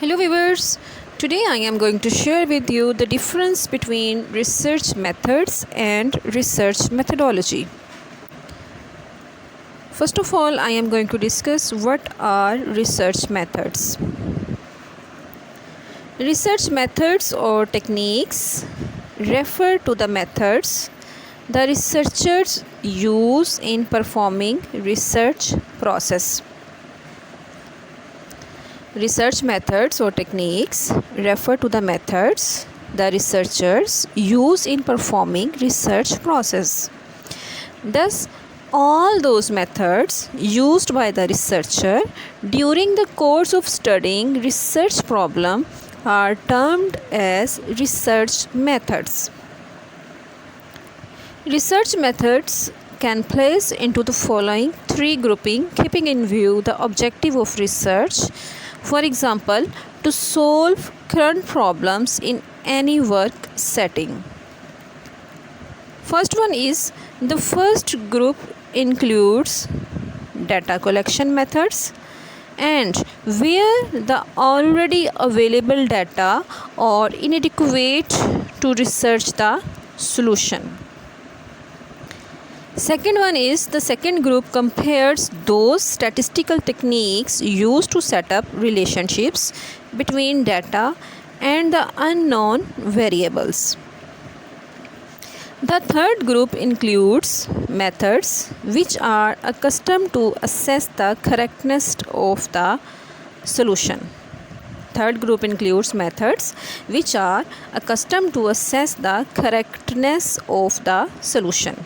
Hello viewers, today I am going to share with you the difference between research methods and research methodology. First of all, I am going to discuss what are research methods. Research methods or techniques refer to the methods the researchers use in performing research process. Research methods or techniques refer to the methods the researchers use in performing research process. Thus, all those methods used by the researcher during the course of studying research problem are termed as research methods. Research methods can place into the following three grouping, keeping in view the objective of research. For example, to solve current problems in any work setting. First one is the first group includes data collection methods and where the already available data are inadequate to research the solution. Second one is the second group compares those statistical techniques used to set up relationships between data and the unknown variables. The third group includes methods which are accustomed to assess the correctness of the solution. Third group includes methods which are accustomed to assess the correctness of the solution.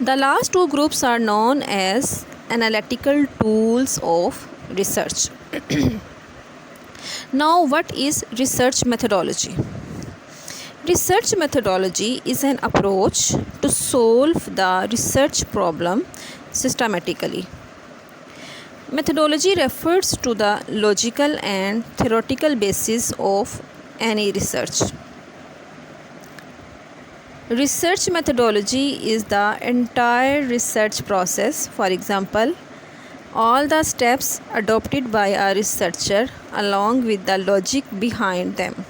The last two groups are known as analytical tools of research. Now, what is research methodology? Research methodology is an approach to solve the research problem systematically. Methodology refers to the logical and theoretical basis of any research. Research methodology is the entire research process. For example, all the steps adopted by a researcher along with the logic behind them.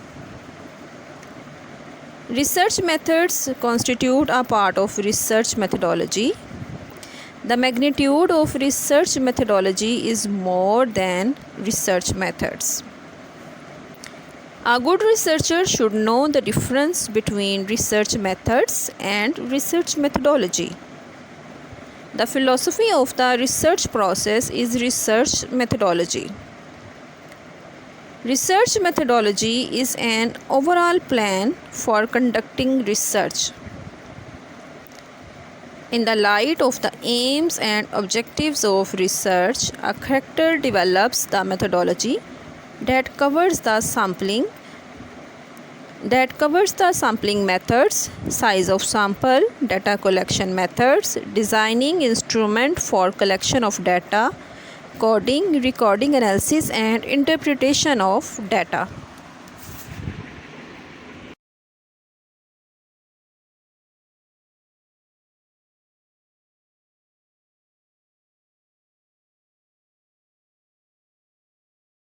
Research methods constitute a part of research methodology. The magnitude of research methodology is more than research methods. A good researcher should know the difference between research methods and research methodology. The philosophy of the research process is research methodology. Research methodology is an overall plan for conducting research. In the light of the aims and objectives of research, a character develops the methodology that covers the sampling methods, size of sample, data collection methods, designing instrument for collection of data, coding, recording analysis and interpretation of data.